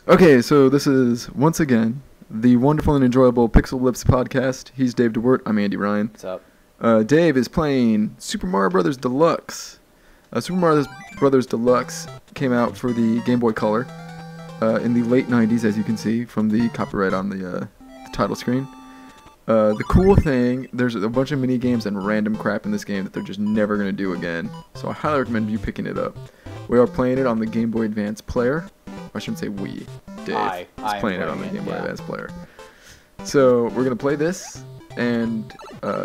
Okay, so this is, once again, the wonderful and enjoyable PixelBlips podcast. He's Dave DeWert. I'm Andy Ryan. What's up? Dave is playing Super Mario Bros. Deluxe. Super Mario Bros. Deluxe came out for the Gameboy Color in the late 90s, as you can see from the copyright on the title screen. The cool thing, there's a bunch of mini games and random crap in this game that they're just never going to do again. So I highly recommend you picking it up. We are playing it on the Gameboy Advance Player. I shouldn't say we. Dave is playing it on the Gameboy Advance Player. So we're going to play this and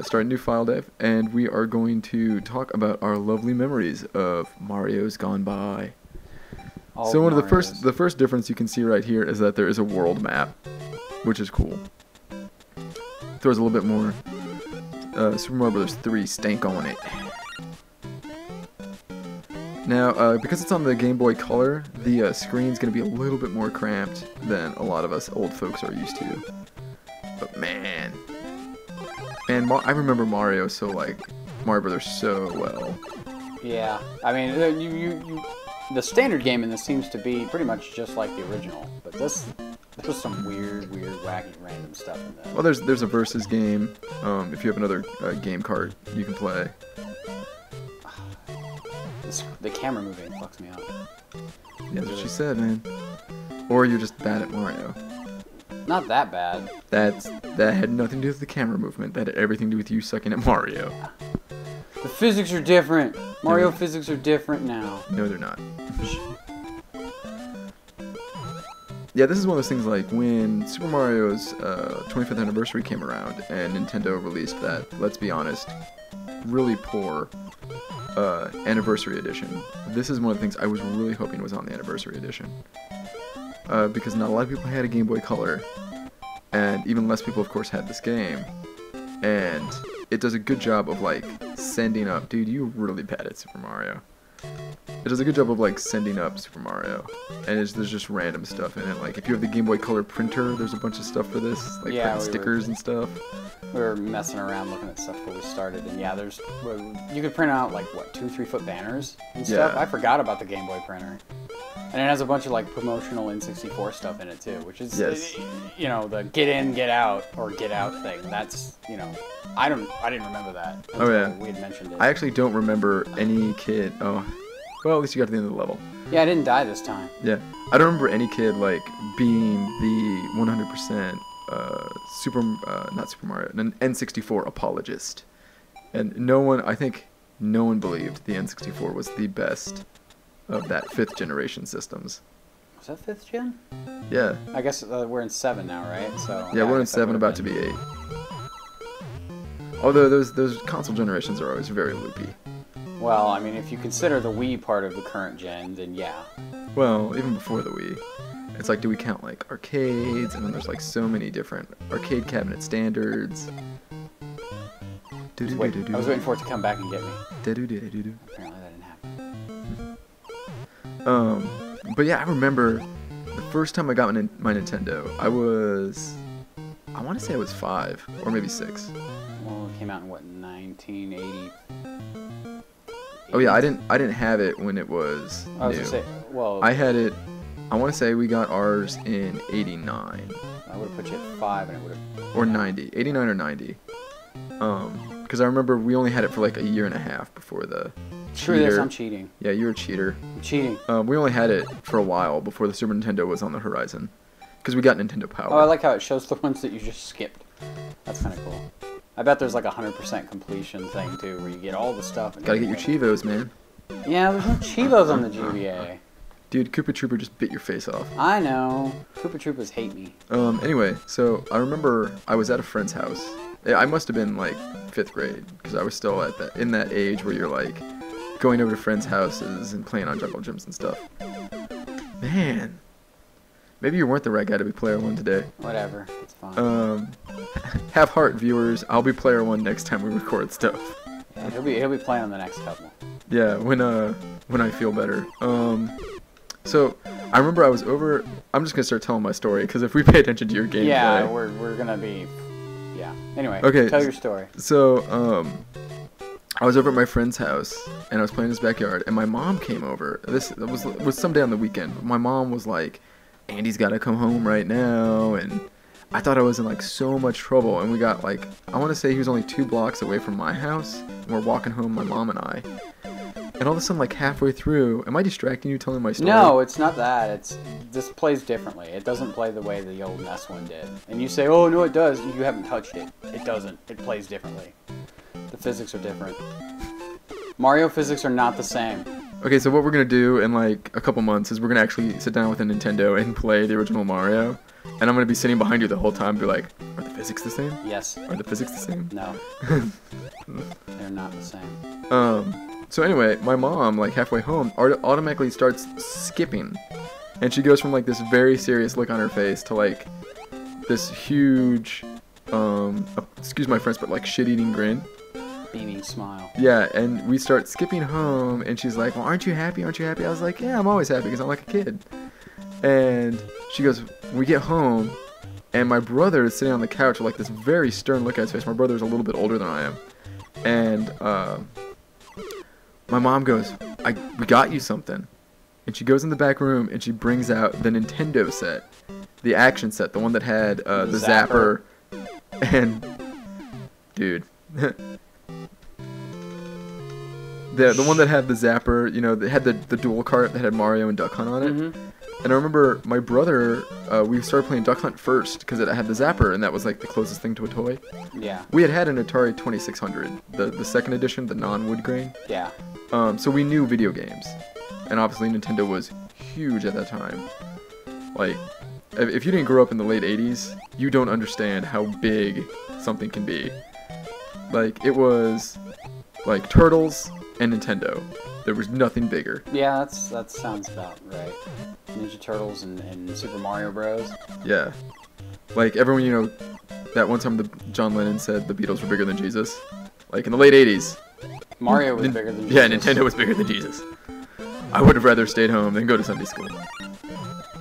start a new file dev, and we are going to talk about our lovely memories of Mario's gone by. So one of the first difference you can see right here is that there is a world map, which is cool. Throws a little bit more Super Mario Bros. 3 stank on it. Now, because it's on the Game Boy Color, the screen's going to be a little bit more cramped than a lot of us old folks are used to. But man, I remember Mario Mario Brothers so well. Yeah, I mean, the standard game in this seems to be pretty much just like the original, but there's some weird, wacky, random stuff in there. Well, there's a versus game. If you have another game card, you can play. The camera moving fucks me up. Yeah, that's what she said, man. Or you're just bad at Mario. Not that bad. That had nothing to do with the camera movement. That had everything to do with you sucking at Mario. The physics are different. Mario physics are different now. No, they're not. Yeah, this is one of those things like when Super Mario's 25th anniversary came around and Nintendo released that, let's be honest, really poor anniversary edition. This is one of the things I was really hoping was on the anniversary edition. Because not a lot of people had a Game Boy Color, and even less people, of course, had this game. And it does a good job of, sending up... Dude, you're really bad at Super Mario. It does a good job of, sending up Super Mario. And there's just random stuff in it. Like, if you have the Game Boy Color printer, there's a bunch of stuff for this. Printing stickers and stuff. We were messing around looking at stuff before we started, and you could print out 2-3 foot banners and stuff. I forgot about the Game Boy printer, and it has a bunch of promotional N64 stuff in it too, which is the get in, get out, or get out thing. That's I didn't remember that until we had mentioned it. I actually don't remember any kid. Oh, well, at least you got to the end of the level. Yeah, I didn't die this time. Yeah, I don't remember any kid being the 100%. Not Super Mario, an N64 apologist. And I think no one believed the N64 was the best of that 5th generation systems. Was that 5th gen? Yeah. I guess we're in 7 now, right? So yeah, we're in 7, about to be 8. Although those console generations are always very loopy. Well, I mean, if you consider the Wii part of the current gen, then yeah. Well, even before the Wii. It's do we count arcades, and then there's so many different arcade cabinet standards. I was waiting for it to come back and get me. Apparently that didn't happen. But yeah, I remember the first time I got my Nintendo, I want to say I was 5 or maybe 6. Well, it came out in 1980? Oh yeah, I didn't have it when it was new. I was gonna say, well, I had it. I want to say we got ours in 89. I would have put you at 5 and it would have... Or 90. 89 or 90. Because I remember we only had it for a year and a half before the... Screw this, I'm cheating. Yeah, you're a cheater. I'm cheating. We only had it for a while before the Super Nintendo was on the horizon. Because we got Nintendo Power. Oh, I like how it shows the ones that you just skipped. That's kind of cool. I bet there's a 100% completion thing too, where you get all the stuff. And gotta get your Chivos, man. Yeah, there's no Chivos on the GBA. Dude, Koopa Trooper just bit your face off. I know. Koopa Troopers hate me. Anyway, so I remember I was at a friend's house. I must have been 5th grade, because I was still in that age where you're going over to friends' houses and playing on jungle gyms and stuff. Man, maybe you weren't the right guy to be player 1 today. Whatever, it's fine. Have heart, viewers. I'll be player 1 next time we record stuff. Yeah, he'll be playing on the next couple. Yeah, when I feel better. So, I remember I was over... I'm just going to start telling my story, because if we pay attention to your gameplay... Yeah, we're going to be... Yeah. Anyway, okay, tell your story. So, I was over at my friend's house, and I was playing in his backyard, and my mom came over. This was some day on the weekend. My mom was like, Andy's got to come home right now, and I thought I was in like so much trouble, and we got like, I want to say he was only 2 blocks away from my house, and we're walking home, my mom and I, and all of a sudden, like halfway through, am I distracting you telling my story? No, it's not that. This plays differently. It doesn't play the way the old NES one did. And you say, oh no it does, you haven't touched it. It doesn't. It plays differently. The physics are different. Mario physics are not the same. Okay, so what we're going to do in like a couple months is we're going to actually sit down with a Nintendo and play the original Mario. And I'm going to be sitting behind you the whole time and be like, are the physics the same? Yes. Are the physics the same? No. They're not the same. So anyway, my mom, like halfway home, automatically starts skipping. And she goes from like this very serious look on her face to like this huge, excuse my French, but like shit-eating grin. Beaming smile. Yeah, and we start skipping home, and she's like, well, aren't you happy? Aren't you happy? I was like, yeah, I'm always happy because I'm like a kid. And she goes, we get home, and my brother is sitting on the couch with like this very stern look at his face. My brother's a little bit older than I am. And my mom goes, we got you something. And she goes in the back room, and she brings out the Nintendo set. The action set, the one that had the Zapper. And, dude... The one that had the Zapper, you know, they had the dual cart that had Mario and Duck Hunt on it. Mm-hmm. And I remember my brother, we started playing Duck Hunt first because it had the Zapper, and that was like the closest thing to a toy. Yeah. We had an Atari 2600, the second edition, the non-wood grain. Yeah. So we knew video games, and obviously Nintendo was huge at that time. Like, if you didn't grow up in the late 80s, you don't understand how big something can be. Like, it was like Turtles and Nintendo. There was nothing bigger. Yeah, that sounds about right. Ninja Turtles and Super Mario Bros. Yeah. Like, everyone, you know, that one time John Lennon said the Beatles were bigger than Jesus. Like, in the late 80s. Mario was bigger than Jesus. Yeah, Nintendo was bigger than Jesus. I would have rather stayed home than go to Sunday school.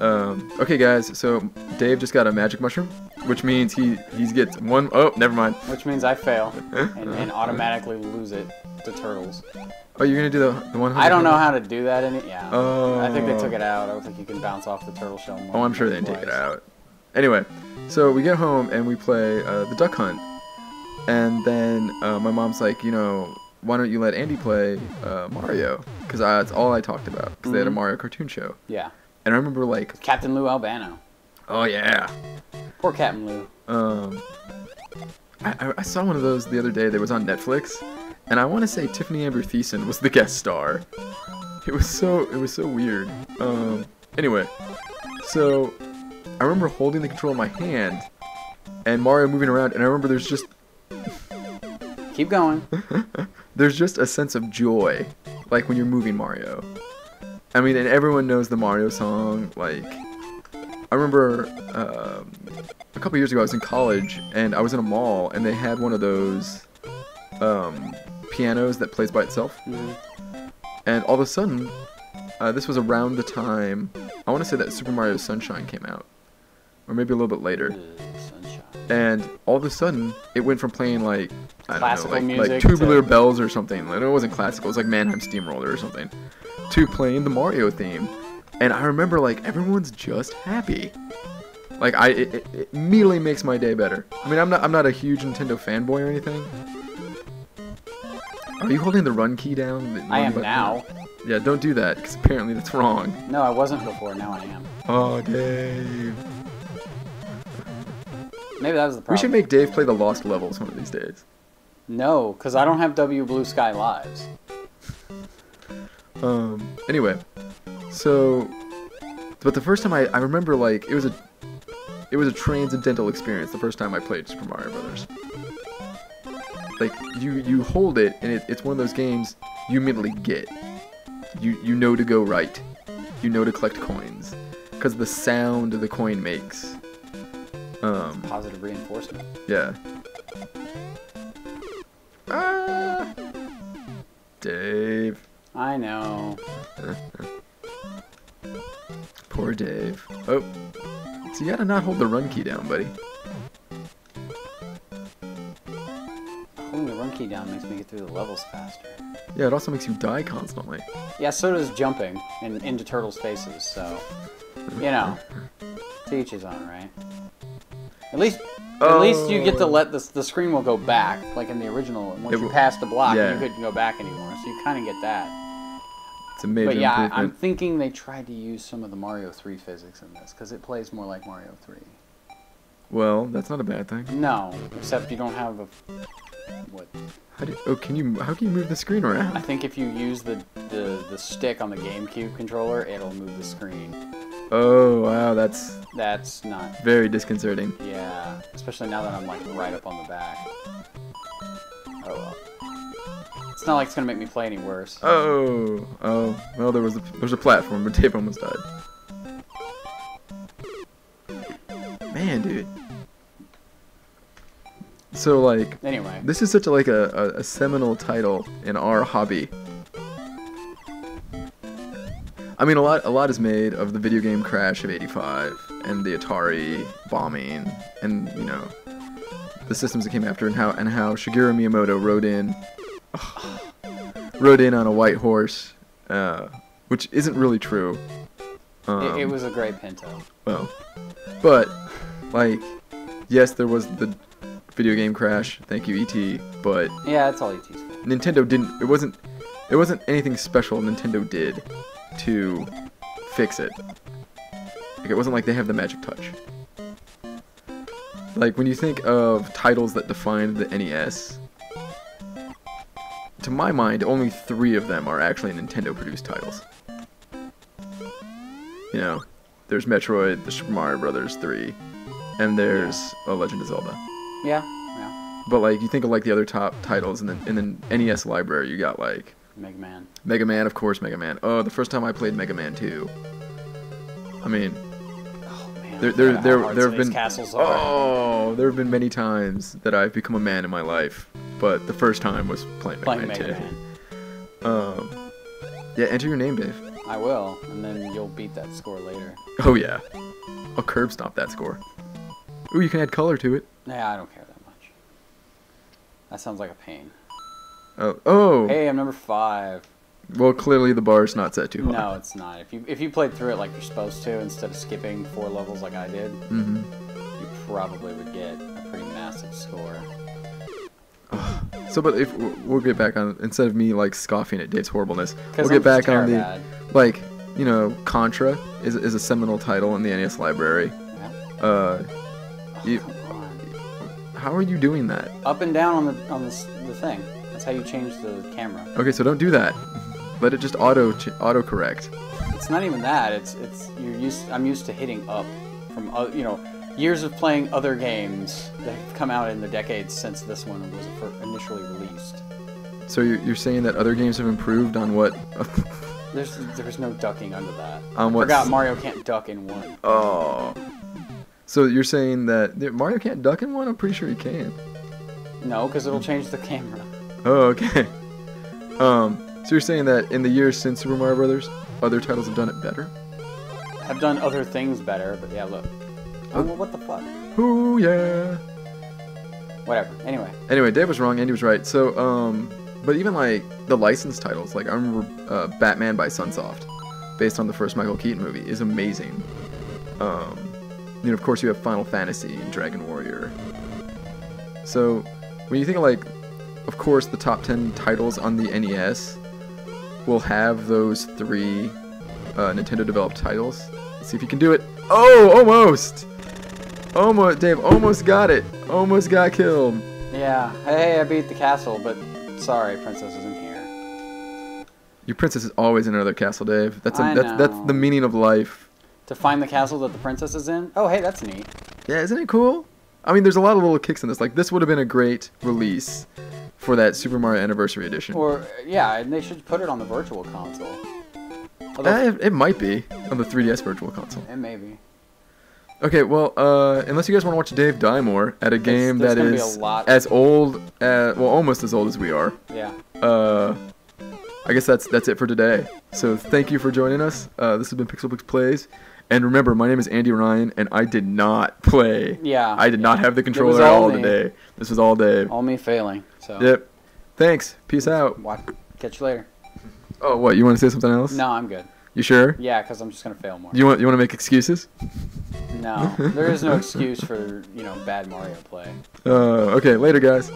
Okay, guys, so Dave just got a magic mushroom, which means he gets one... Oh, never mind. Which means I fail and automatically lose it to Turtles. Oh, you're going to do the one... I don't know how to do that yeah. Oh. I think they took it out. I don't think you can bounce off the turtle shell more. Oh, I'm sure they didn't take it out. Anyway, so we get home and we play the Duck Hunt. And then my mom's like, you know, why don't you let Andy play Mario? Because that's all I talked about. Because they had a Mario cartoon show. Yeah. And I remember, like... Captain Lou Albano. Oh, yeah. Poor Captain Lou. I saw one of those the other day that was on Netflix. And I want to say Tiffany Amber Thiessen was the guest star. It was so weird. Anyway. So, I remember holding the control in my hand. And Mario moving around. And I remember there's just... Keep going. There's just a sense of joy. Like when you're moving Mario. I mean, and everyone knows the Mario song. Like, I remember a couple years ago I was in college and I was in a mall and they had one of those pianos that plays by itself. Mm-hmm. And all of a sudden, this was around the time, I want to say that Super Mario Sunshine came out. Or maybe a little bit later. Sunshine. And all of a sudden, it went from playing like, I don't know, music like Tubular Bells or something. Like, it wasn't classical, it was like Mannheim Steamroller or something. To playing the Mario theme. And I remember, like, everyone's just happy. Like, it immediately makes my day better. I mean, I'm not a huge Nintendo fanboy or anything. Are you holding the run key down? I am now. Yeah, don't do that, because apparently that's wrong. No, I wasn't before, now I am. Oh, Dave. Maybe that was the problem. We should make Dave play the Lost levels one of these days. No, because I don't have W Blue Sky Lives. Anyway, so, but the first time I remember, like, it was a transcendental experience the first time I played Super Mario Brothers. Like, you hold it, and it's one of those games you immediately get. You know to go right. You know to collect coins. Because of the sound the coin makes. Positive reinforcement. Yeah. Dave. I know. Poor Dave. Oh. So you gotta not hold the run key down, buddy. Holding the run key down makes me get through the levels faster. Yeah, it also makes you die constantly. Yeah, so does jumping into turtles' faces, so... You know, to each his own, right? At least you get to let the screen will go back, like in the original. Once you pass the block, you couldn't go back anymore. So you kind of get that. It's a major But yeah, improvement. I'm thinking they tried to use some of the Mario 3 physics in this, because it plays more like Mario 3. Well, that's not a bad thing. No, except you don't have a... What? How can you move the screen around? I think if you use the stick on the GameCube controller, it'll move the screen. Oh, wow, that's not... very disconcerting. Yeah, especially now that I'm like right up on the back. Oh well. It's not like it's gonna make me play any worse. Oh, well, there was a platform, but Dave almost died. Man, dude. So, like, anyway, this is such a seminal title in our hobby. I mean, a lot is made of the video game crash of '85 and the Atari bombing, and you know, the systems that came after, and how Shigeru Miyamoto rode in on a white horse, which isn't really true. It was a gray Pinto. Well, but like, yes, there was the video game crash. Thank you, E.T. But yeah, that's all E.T.'s for. Nintendo didn't. It wasn't anything special Nintendo did to fix it. Like, it wasn't like they have the magic touch. Like, when you think of titles that defined the NES, to my mind, only 3 of them are actually Nintendo-produced titles. You know, there's Metroid, the Super Mario Brothers 3, and there's A Legend of Zelda. Yeah. But like, you think of like the other top titles in the NES library, you got like Mega Man, of course, Mega Man. Oh, the first time I played Mega Man 2. I mean, there have been castles are. Oh, there have been many times that I've become a man in my life, but the first time was playing Mega Man 2. Yeah, enter your name, Dave. I will, and then you'll beat that score later. Oh yeah, I'll curb stomp that score. Ooh, you can add color to it. Yeah, I don't care that much. That sounds like a pain. Oh. Hey, I'm number 5. Well, clearly the bar is not set too high. No, it's not. If you played through it like you're supposed to, instead of skipping 4 levels like I did, you probably would get a pretty massive score. So, but if we'll get back on, instead of me like scoffing at Dave's horribleness, we'll get back on the like, you know, Contra is a seminal title in the NES library. Yeah. How are you doing that? Up and down on the thing. That's how you change the camera. Okay, so don't do that. Let it just auto correct. It's not even that. I'm used to hitting up from you know, years of playing other games that have come out in the decades since this one was initially released. So you're saying that other games have improved on what? There's no ducking under that. On what? I forgot Mario can't duck in 1. Oh. So you're saying that Mario can't duck in 1? I'm pretty sure he can. No, because it'll change the camera. Oh, okay. So you're saying that in the years since Super Mario Brothers, other titles have done it better? Have done other things better, but yeah, look. Oh, well, what the fuck? Ooh, yeah. Whatever. Anyway, Dave was wrong, Andy was right. So, but even like the licensed titles, like I remember Batman by Sunsoft, based on the first Michael Keaton movie, is amazing. You know, of course, you have Final Fantasy and Dragon Warrior. So, when you think of like, of course, the top 10 titles on the NES will have those 3 Nintendo-developed titles. Let's see if you can do it. Oh, almost! Almost, Dave, almost got it. Almost got killed. Yeah. Hey, I beat the castle, but sorry, Princess isn't here. Your princess is always in another castle, Dave. That's the meaning of life. To find the castle that the princess is in? Oh, hey, that's neat. Yeah, isn't it cool? I mean, there's a lot of little kicks in this. Like, this would have been a great release for that Super Mario Anniversary Edition. Or, yeah, and they should put it on the Virtual Console. Although, it might be on the 3DS Virtual Console. It may be. Okay, well, unless you guys want to watch Dave die more at a game that is as old, well, almost as old as we are. Yeah. I guess that's it for today. So thank you for joining us. This has been PixelBlips Plays. And remember, my name is Andy Ryan, and I did not play. Yeah. I did not have the controller at all today. This was all Dave. All me failing. So. Yep. Thanks. Peace out. Catch you later. Oh, what? You want to say something else? No, I'm good. You sure? Yeah, because I'm just gonna fail more. You want to make excuses? No, there is no excuse for bad Mario play. Okay, later guys.